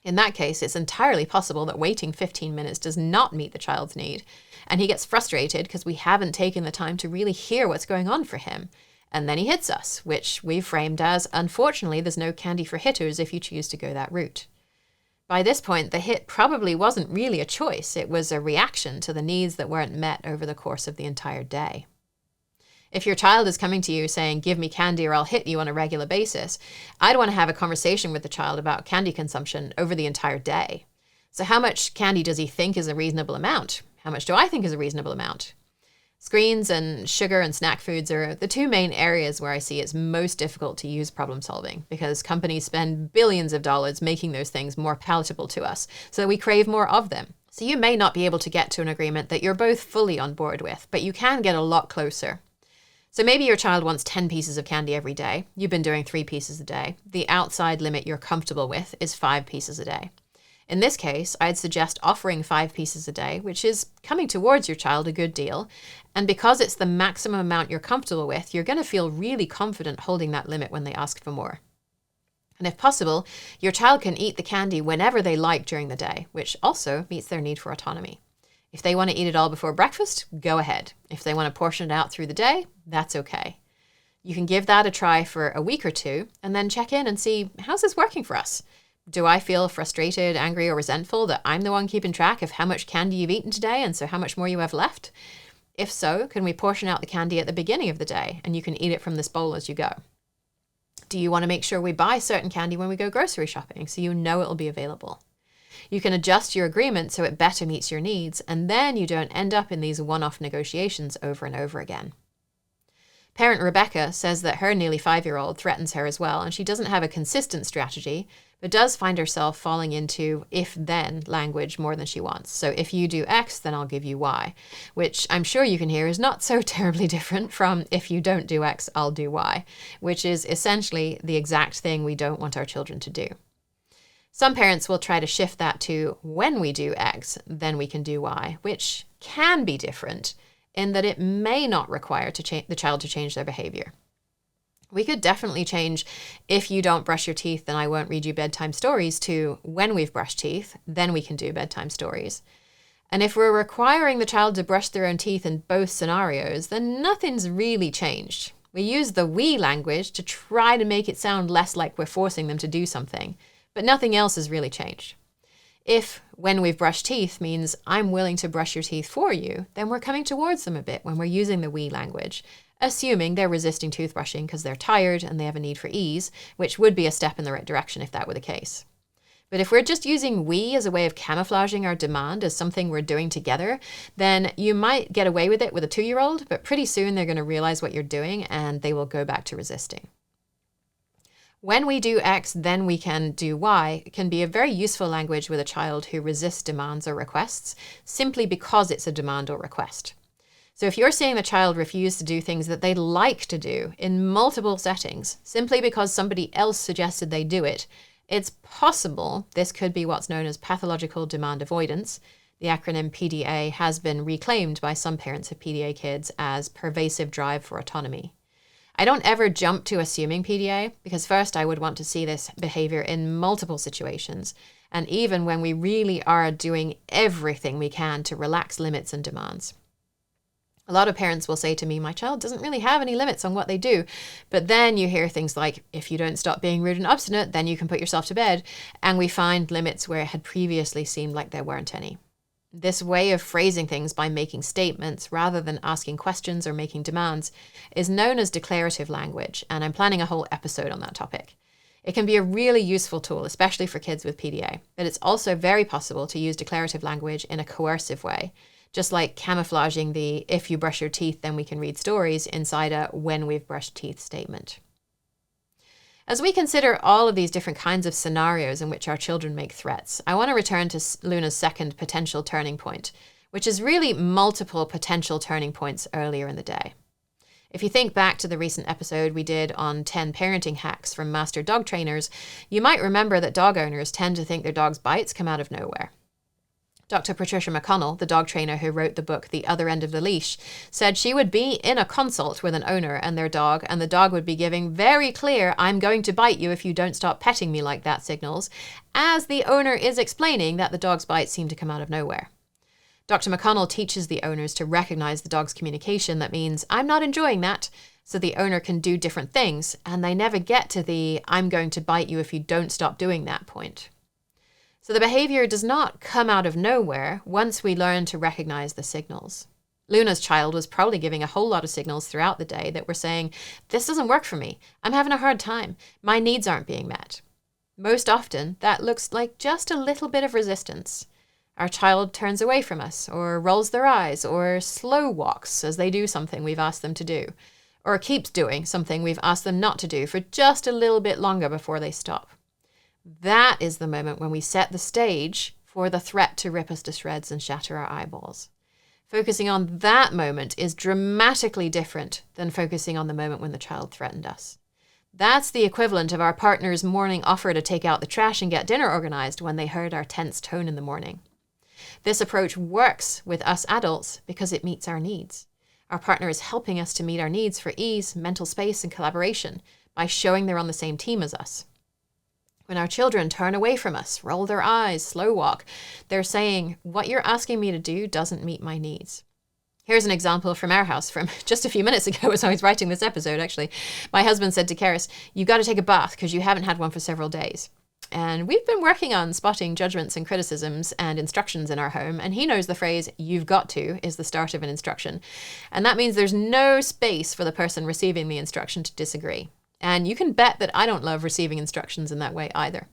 In that case, it's entirely possible that waiting 15 minutes does not meet the child's need, and he gets frustrated because we haven't taken the time to really hear what's going on for him. And then he hits us, which we've framed as, "Unfortunately, there's no candy for hitters if you choose to go that route." By this point, the hit probably wasn't really a choice. It was a reaction to the needs that weren't met over the course of the entire day. If your child is coming to you saying, "Give me candy or I'll hit you" on a regular basis, I'd want to have a conversation with the child about candy consumption over the entire day. So how much candy does he think is a reasonable amount? How much do I think is a reasonable amount? Screens and sugar and snack foods are the two main areas where I see it's most difficult to use problem solving because companies spend billions of dollars making those things more palatable to us, so we crave more of them. So you may not be able to get to an agreement that you're both fully on board with, but you can get a lot closer. So maybe your child wants 10 pieces of candy every day. You've been doing 3 pieces a day. The outside limit you're comfortable with is 5 pieces a day. In this case, I'd suggest offering 5 pieces a day, which is coming towards your child a good deal. And because it's the maximum amount you're comfortable with, you're going to feel really confident holding that limit when they ask for more. And if possible, your child can eat the candy whenever they like during the day, which also meets their need for autonomy. If they want to eat it all before breakfast, go ahead. If they want to portion it out through the day, that's okay. You can give that a try for a week or two and then check in and see, how's this working for us? Do I feel frustrated, angry, or resentful that I'm the one keeping track of how much candy you've eaten today and so how much more you have left? If so, can we portion out the candy at the beginning of the day and you can eat it from this bowl as you go? Do you want to make sure we buy certain candy when we go grocery shopping so you know it'll be available? You can adjust your agreement so it better meets your needs, and then you don't end up in these one-off negotiations over and over again. Parent Rebecca says that her nearly 5-year-old threatens her as well, and she doesn't have a consistent strategy, but does find herself falling into if-then language more than she wants. So if you do X, then I'll give you Y, which I'm sure you can hear is not so terribly different from if you don't do X, I'll do Y, which is essentially the exact thing we don't want our children to do. Some parents will try to shift that to when we do X, then we can do Y, which can be different in that it may not require the child to change their behavior. We could definitely change if you don't brush your teeth, then I won't read you bedtime stories to when we've brushed teeth, then we can do bedtime stories. And if we're requiring the child to brush their own teeth in both scenarios, then nothing's really changed. We use the we language to try to make it sound less like we're forcing them to do something, but nothing else has really changed. If when we've brushed teeth means I'm willing to brush your teeth for you, then we're coming towards them a bit when we're using the we language, assuming they're resisting toothbrushing because they're tired and they have a need for ease, which would be a step in the right direction if that were the case. But if we're just using we as a way of camouflaging our demand as something we're doing together, then you might get away with it with a 2-year-old, but pretty soon they're going to realize what you're doing and they will go back to resisting. When we do X, then we can do Y can be a very useful language with a child who resists demands or requests simply because it's a demand or request. So if you're seeing the child refuse to do things that they'd like to do in multiple settings simply because somebody else suggested they do it, it's possible this could be what's known as pathological demand avoidance, The acronym PDA has been reclaimed by some parents of PDA kids as pervasive drive for autonomy. I don't ever jump to assuming PDA because first I would want to see this behavior in multiple situations, and even when we really are doing everything we can to relax limits and demands. A lot of parents will say to me, my child doesn't really have any limits on what they do. But then you hear things like, if you don't stop being rude and obstinate, then you can put yourself to bed. And we find limits where it had previously seemed like there weren't any. This way of phrasing things by making statements rather than asking questions or making demands is known as declarative language, and I'm planning a whole episode on that topic. It can be a really useful tool, especially for kids with PDA, but it's also very possible to use declarative language in a coercive way, just like camouflaging the "if you brush your teeth, then we can read stories" inside a "when we've brushed teeth" statement. As we consider all of these different kinds of scenarios in which our children make threats, I want to return to Luna's second potential turning point, which is really multiple potential turning points earlier in the day. If you think back to the recent episode we did on 10 parenting hacks from master dog trainers, you might remember that dog owners tend to think their dog's bites come out of nowhere. Dr. Patricia McConnell, the dog trainer who wrote the book The Other End of the Leash, said she would be in a consult with an owner and their dog, and the dog would be giving very clear "I'm going to bite you if you don't stop petting me like that" signals, as the owner is explaining that the dog's bites seem to come out of nowhere. Dr. McConnell teaches the owners to recognize the dog's communication that means "I'm not enjoying that," so the owner can do different things, and they never get to the "I'm going to bite you if you don't stop doing that" point. So the behavior does not come out of nowhere once we learn to recognize the signals. Luna's child was probably giving a whole lot of signals throughout the day that were saying, "This doesn't work for me. I'm having a hard time. My needs aren't being met." Most often, that looks like just a little bit of resistance. Our child turns away from us, or rolls their eyes, or slow walks as they do something we've asked them to do, or keeps doing something we've asked them not to do for just a little bit longer before they stop. That is the moment when we set the stage for the threat to rip us to shreds and shatter our eyeballs. Focusing on that moment is dramatically different than focusing on the moment when the child threatened us. That's the equivalent of our partner's morning offer to take out the trash and get dinner organized when they heard our tense tone in the morning. This approach works with us adults because it meets our needs. Our partner is helping us to meet our needs for ease, mental space, and collaboration by showing they're on the same team as us. When our children turn away from us, roll their eyes, slow walk, they're saying, "What you're asking me to do doesn't meet my needs." Here's an example from our house from just a few minutes ago as I was writing this episode, actually. My husband said to Karis, "You've got to take a bath because you haven't had one for several days." And we've been working on spotting judgments and criticisms and instructions in our home, and he knows the phrase "you've got to" is the start of an instruction. And that means there's no space for the person receiving the instruction to disagree. And you can bet that I don't love receiving instructions in that way either.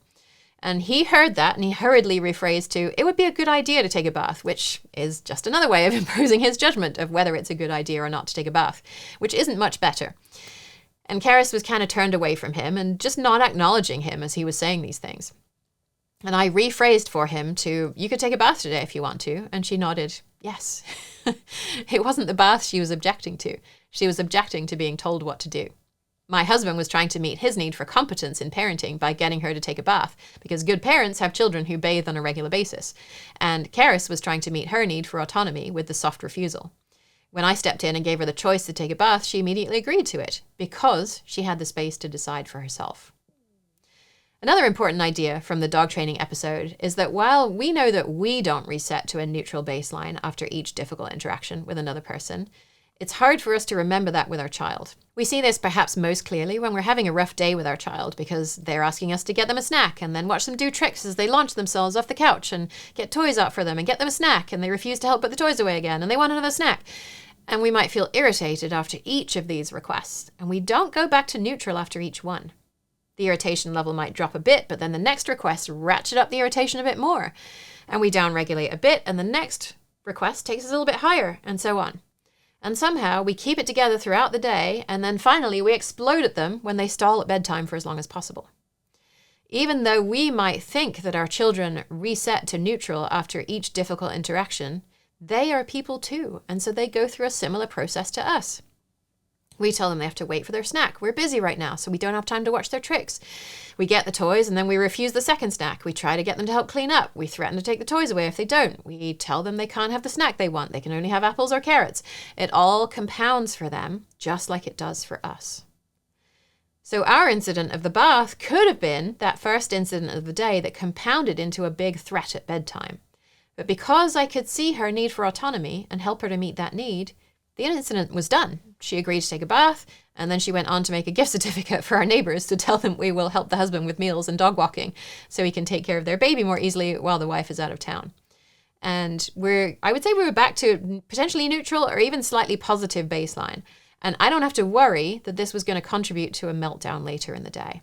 And he heard that and he hurriedly rephrased to, "It would be a good idea to take a bath," which is just another way of imposing his judgment of whether it's a good idea or not to take a bath, which isn't much better. And Karis was kind of turned away from him and just not acknowledging him as he was saying these things. And I rephrased for him to, "You could take a bath today if you want to." And she nodded, yes. It wasn't the bath she was objecting to. She was objecting to being told what to do. My husband was trying to meet his need for competence in parenting by getting her to take a bath, because good parents have children who bathe on a regular basis. And Karis was trying to meet her need for autonomy with the soft refusal. When I stepped in and gave her the choice to take a bath, she immediately agreed to it, because she had the space to decide for herself. Another important idea from the dog training episode is that while we know that we don't reset to a neutral baseline after each difficult interaction with another person, it's hard for us to remember that with our child. We see this perhaps most clearly when we're having a rough day with our child because they're asking us to get them a snack and then watch them do tricks as they launch themselves off the couch and get toys out for them and get them a snack, and they refuse to help put the toys away again and they want another snack. And we might feel irritated after each of these requests, and we don't go back to neutral after each one. The irritation level might drop a bit, but then the next request ratchet up the irritation a bit more, and we downregulate a bit, and the next request takes us a little bit higher, and so on. And somehow we keep it together throughout the day, and then finally we explode at them when they stall at bedtime for as long as possible. Even though we might think that our children reset to neutral after each difficult interaction, they are people too, and so they go through a similar process to us. We tell them they have to wait for their snack. We're busy right now, so we don't have time to watch their tricks. We get the toys and then we refuse the second snack. We try to get them to help clean up. We threaten to take the toys away if they don't. We tell them they can't have the snack they want. They can only have apples or carrots. It all compounds for them, just like it does for us. So our incident of the bath could have been that first incident of the day that compounded into a big threat at bedtime. But because I could see her need for autonomy and help her to meet that need, the incident was done. She agreed to take a bath, and then she went on to make a gift certificate for our neighbors to tell them we will help the husband with meals and dog walking so he can take care of their baby more easily while the wife is out of town. And I would say we were back to potentially neutral or even slightly positive baseline. And I don't have to worry that this was going to contribute to a meltdown later in the day.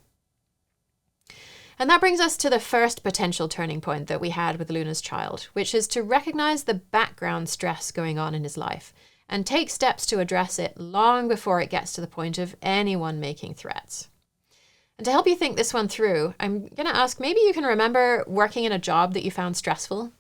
And that brings us to the first potential turning point that we had with Luna's child, which is to recognize the background stress going on in his life and take steps to address it long before it gets to the point of anyone making threats. And to help you think this one through, I'm going to ask, maybe you can remember working in a job that you found stressful.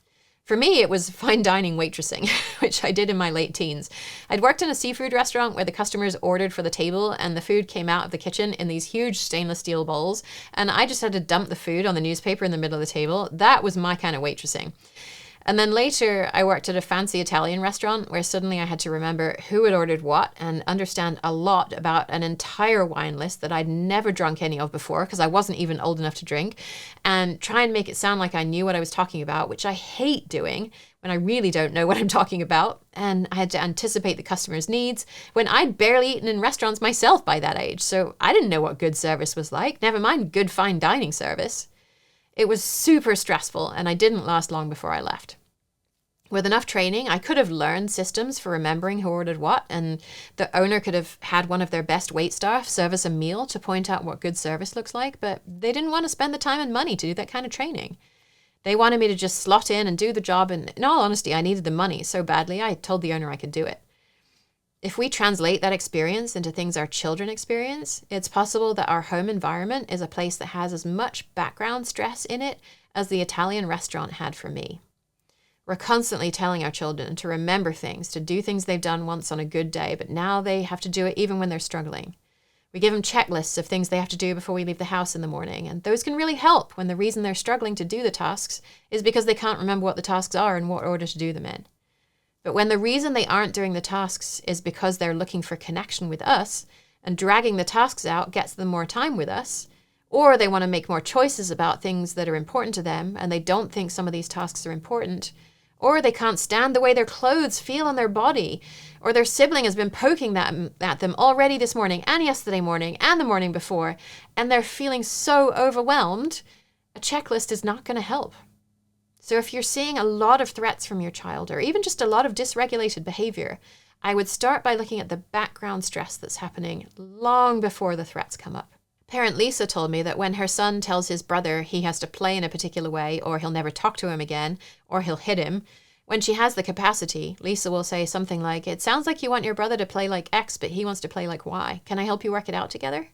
For me, it was fine dining waitressing, which I did in my late teens. I'd worked in a seafood restaurant where the customers ordered for the table and the food came out of the kitchen in these huge stainless steel bowls, and I just had to dump the food on the newspaper in the middle of the table. That was my kind of waitressing. And then later, I worked at a fancy Italian restaurant where suddenly I had to remember who had ordered what and understand a lot about an entire wine list that I'd never drunk any of before because I wasn't even old enough to drink, and try and make it sound like I knew what I was talking about, which I hate doing when I really don't know what I'm talking about. And I had to anticipate the customer's needs when I'd barely eaten in restaurants myself by that age. So I didn't know what good service was like, never mind good fine dining service. It was super stressful, and I didn't last long before I left. With enough training, I could have learned systems for remembering who ordered what, and the owner could have had one of their best wait staff serve us a meal to point out what good service looks like, but they didn't want to spend the time and money to do that kind of training. They wanted me to just slot in and do the job, and in all honesty, I needed the money so badly, I told the owner I could do it. If we translate that experience into things our children experience, it's possible that our home environment is a place that has as much background stress in it as the Italian restaurant had for me. We're constantly telling our children to remember things, to do things they've done once on a good day, but now they have to do it even when they're struggling. We give them checklists of things they have to do before we leave the house in the morning, and those can really help when the reason they're struggling to do the tasks is because they can't remember what the tasks are and what order to do them in. But when the reason they aren't doing the tasks is because they're looking for connection with us, and dragging the tasks out gets them more time with us, or they want to make more choices about things that are important to them, and they don't think some of these tasks are important, or they can't stand the way their clothes feel on their body, or their sibling has been poking at them already this morning and yesterday morning and the morning before, and they're feeling so overwhelmed, a checklist is not going to help. So if you're seeing a lot of threats from your child, or even just a lot of dysregulated behavior, I would start by looking at the background stress that's happening long before the threats come up. Parent Lisa told me that when her son tells his brother he has to play in a particular way, or he'll never talk to him again, or he'll hit him, when she has the capacity, Lisa will say something like, "It sounds like you want your brother to play like X, but he wants to play like Y. Can I help you work it out together?"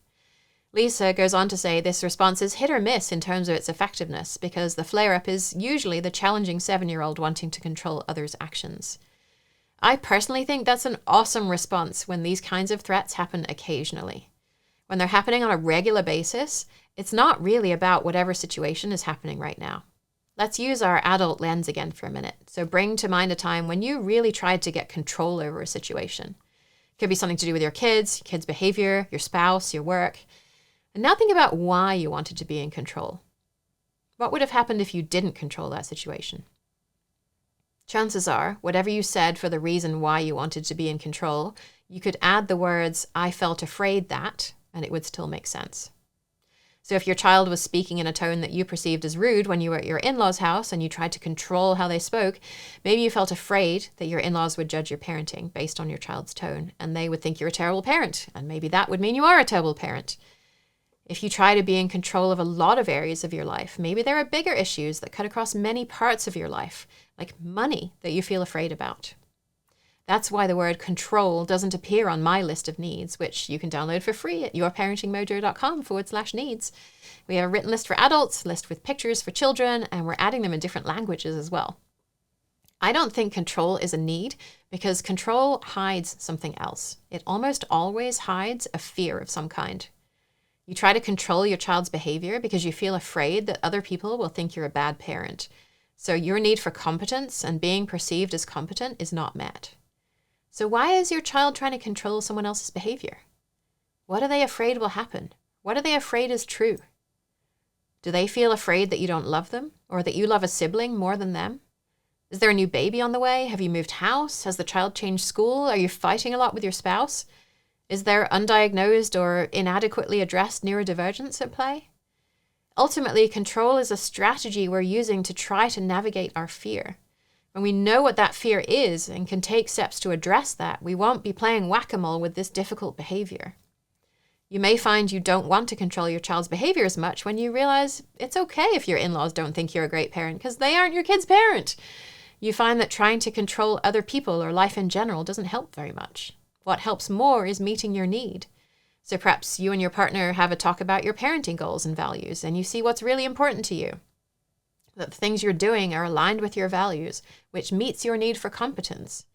Lisa goes on to say this response is hit or miss in terms of its effectiveness because the flare-up is usually the challenging 7-year-old wanting to control others' actions. I personally think that's an awesome response when these kinds of threats happen occasionally. When they're happening on a regular basis, it's not really about whatever situation is happening right now. Let's use our adult lens again for a minute. So bring to mind a time when you really tried to get control over a situation. It could be something to do with your kids' behavior, your spouse, your work. And now think about why you wanted to be in control. What would have happened if you didn't control that situation? Chances are, whatever you said for the reason why you wanted to be in control, you could add the words, "I felt afraid that," and it would still make sense. So if your child was speaking in a tone that you perceived as rude when you were at your in-laws' house and you tried to control how they spoke, maybe you felt afraid that your in-laws would judge your parenting based on your child's tone, and they would think you're a terrible parent, and maybe that would mean you are a terrible parent. If you try to be in control of a lot of areas of your life, maybe there are bigger issues that cut across many parts of your life, like money, that you feel afraid about. That's why the word control doesn't appear on my list of needs, which you can download for free at yourparentingmojo.com/needs. We have a written list for adults, list with pictures for children, and we're adding them in different languages as well. I don't think control is a need because control hides something else. It almost always hides a fear of some kind. You try to control your child's behavior because you feel afraid that other people will think you're a bad parent. So your need for competence and being perceived as competent is not met. So why is your child trying to control someone else's behavior? What are they afraid will happen? What are they afraid is true? Do they feel afraid that you don't love them or that you love a sibling more than them? Is there a new baby on the way? Have you moved house? Has the child changed school? Are you fighting a lot with your spouse? Is there undiagnosed or inadequately addressed neurodivergence at play? Ultimately, control is a strategy we're using to try to navigate our fear. When we know what that fear is and can take steps to address that, we won't be playing whack-a-mole with this difficult behavior. You may find you don't want to control your child's behavior as much when you realize it's okay if your in-laws don't think you're a great parent because they aren't your kid's parent. You find that trying to control other people or life in general doesn't help very much. What helps more is meeting your need. So perhaps you and your partner have a talk about your parenting goals and values, and you see what's really important to you. That the things you're doing are aligned with your values, which meets your need for competence.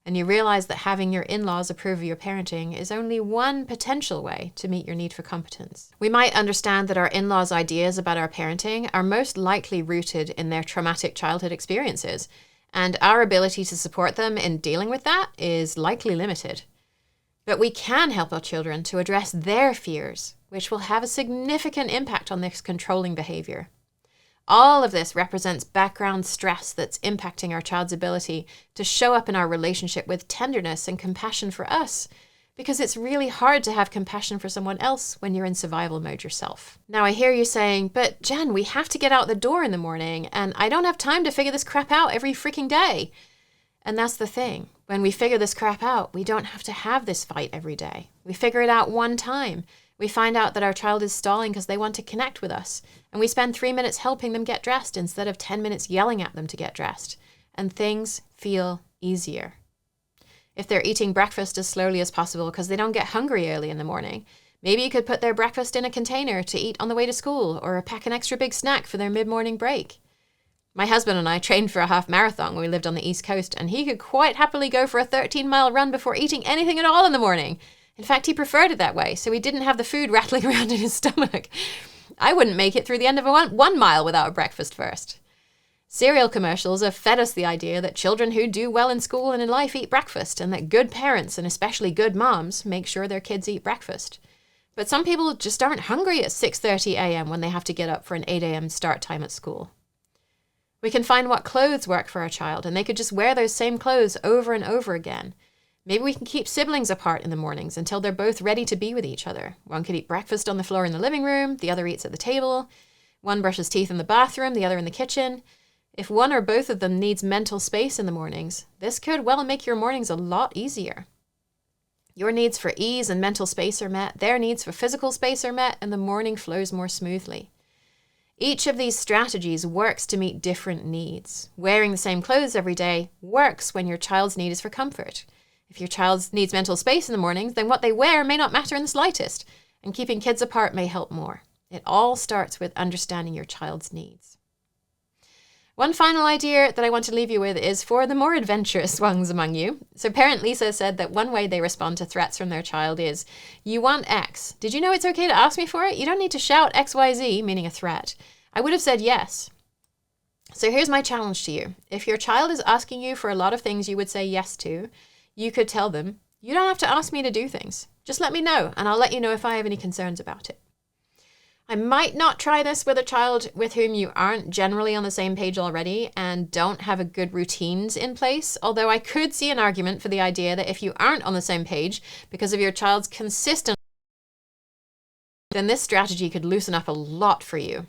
And you realize that having your in-laws approve of your parenting is only one potential way to meet your need for competence. We might understand that our in-laws' ideas about our parenting are most likely rooted in their traumatic childhood experiences, and our ability to support them in dealing with that is likely limited. But we can help our children to address their fears, which will have a significant impact on this controlling behavior. All of this represents background stress that's impacting our child's ability to show up in our relationship with tenderness and compassion for us, because it's really hard to have compassion for someone else when you're in survival mode yourself. Now, I hear you saying, but Jen, we have to get out the door in the morning, and I don't have time to figure this crap out every freaking day. And that's the thing. When we figure this crap out, we don't have to have this fight every day. We figure it out one time. We find out that our child is stalling because they want to connect with us, and we spend 3 minutes helping them get dressed instead of 10 minutes yelling at them to get dressed, and things feel easier. If they're eating breakfast as slowly as possible because they don't get hungry early in the morning, maybe you could put their breakfast in a container to eat on the way to school, or pack an extra big snack for their mid-morning break. My husband and I trained for a half marathon when we lived on the East Coast, and he could quite happily go for a 13-mile run before eating anything at all in the morning. In fact, he preferred it that way, so he didn't have the food rattling around in his stomach. I wouldn't make it through the end of a 1 mile without a breakfast first. Cereal commercials have fed us the idea that children who do well in school and in life eat breakfast, and that good parents, and especially good moms, make sure their kids eat breakfast. But some people just aren't hungry at 6:30 a.m. when they have to get up for an 8 a.m. start time at school. We can find what clothes work for our child, and they could just wear those same clothes over and over again. Maybe we can keep siblings apart in the mornings until they're both ready to be with each other. One could eat breakfast on the floor in the living room, the other eats at the table. One brushes teeth in the bathroom, the other in the kitchen. If one or both of them needs mental space in the mornings, this could well make your mornings a lot easier. Your needs for ease and mental space are met, their needs for physical space are met, and the morning flows more smoothly. Each of these strategies works to meet different needs. Wearing the same clothes every day works when your child's need is for comfort. If your child needs mental space in the mornings, then what they wear may not matter in the slightest, and keeping kids apart may help more. It all starts with understanding your child's needs. One final idea that I want to leave you with is for the more adventurous ones among you. So parent Lisa said that one way they respond to threats from their child is, "You want X. Did you know it's okay to ask me for it? You don't need to shout XYZ," meaning a threat. I would have said yes. So here's my challenge to you. If your child is asking you for a lot of things you would say yes to, you could tell them, "You don't have to ask me to do things. Just let me know, and I'll let you know if I have any concerns about it." I might not try this with a child with whom you aren't generally on the same page already and don't have a good routines in place, although I could see an argument for the idea that if you aren't on the same page because of your child's consistent, then this strategy could loosen up a lot for you.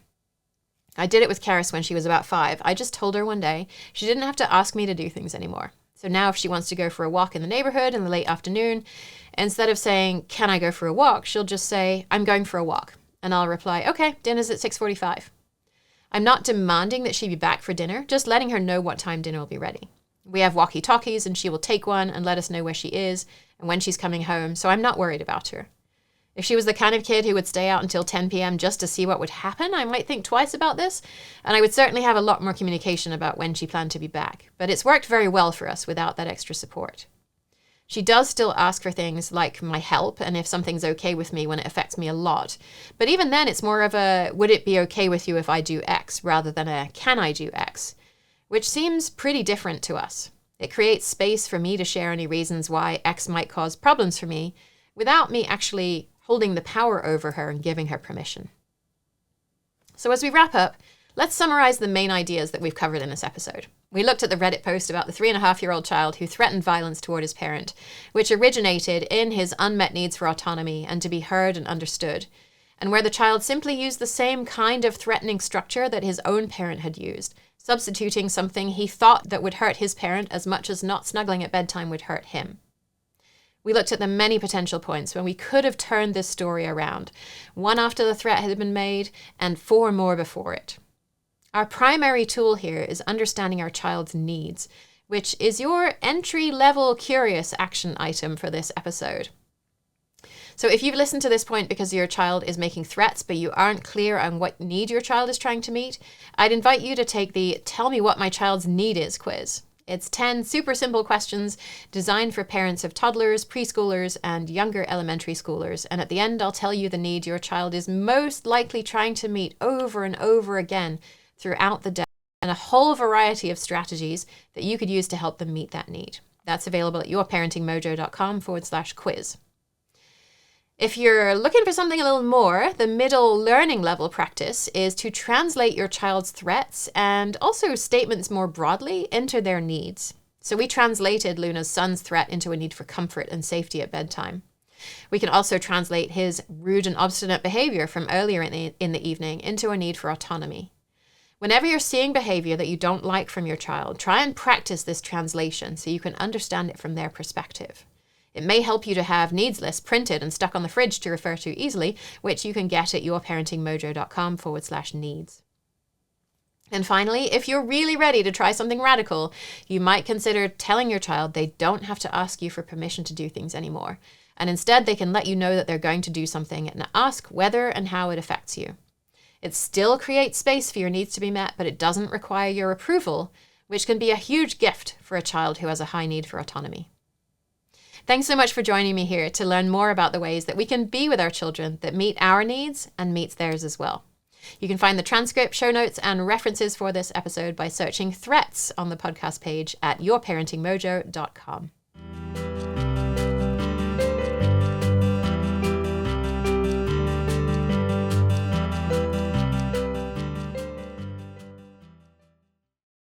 I did it with Karis when she was about 5. I just told her one day she didn't have to ask me to do things anymore. So now if she wants to go for a walk in the neighborhood in the late afternoon, instead of saying, "Can I go for a walk?" she'll just say, "I'm going for a walk." And I'll reply, "Okay, dinner's at 6:45. I'm not demanding that she be back for dinner, just letting her know what time dinner will be ready. We have walkie-talkies and she will take one and let us know where she is and when she's coming home, so I'm not worried about her. If she was the kind of kid who would stay out until 10 p.m. just to see what would happen, I might think twice about this, and I would certainly have a lot more communication about when she planned to be back. But it's worked very well for us without that extra support. She does still ask for things like my help and if something's okay with me when it affects me a lot. But even then, it's more of a, would it be okay with you if I do X, rather than a, can I do X? Which seems pretty different to us. It creates space for me to share any reasons why X might cause problems for me without me actually holding the power over her and giving her permission. So as we wrap up, let's summarize the main ideas that we've covered in this episode. We looked at the Reddit post about the 3.5-year-old child who threatened violence toward his parent, which originated in his unmet needs for autonomy and to be heard and understood, and where the child simply used the same kind of threatening structure that his own parent had used, substituting something he thought that would hurt his parent as much as not snuggling at bedtime would hurt him. We looked at the many potential points when we could have turned this story around, one after the threat had been made and 4 more before it. Our primary tool here is understanding our child's needs, which is your entry-level curious action item for this episode. So if you've listened to this point because your child is making threats but you aren't clear on what need your child is trying to meet, I'd invite you to take the Tell Me What My Child's Need Is quiz. It's 10 super simple questions designed for parents of toddlers, preschoolers, and younger elementary schoolers. And at the end, I'll tell you the need your child is most likely trying to meet over and over again throughout the day, and a whole variety of strategies that you could use to help them meet that need. That's available at yourparentingmojo.com/quiz. If you're looking for something a little more, the middle learning level practice is to translate your child's threats and also statements more broadly into their needs. So we translated Luna's son's threat into a need for comfort and safety at bedtime. We can also translate his rude and obstinate behavior from earlier in the evening into a need for autonomy. Whenever you're seeing behavior that you don't like from your child, try and practice this translation so you can understand it from their perspective. It may help you to have needs lists printed and stuck on the fridge to refer to easily, which you can get at yourparentingmojo.com/needs. And finally, if you're really ready to try something radical, you might consider telling your child they don't have to ask you for permission to do things anymore. And instead, they can let you know that they're going to do something and ask whether and how it affects you. It still creates space for your needs to be met, but it doesn't require your approval, which can be a huge gift for a child who has a high need for autonomy. Thanks so much for joining me here to learn more about the ways that we can be with our children that meet our needs and meets theirs as well. You can find the transcript, show notes, and references for this episode by searching threats on the podcast page at yourparentingmojo.com.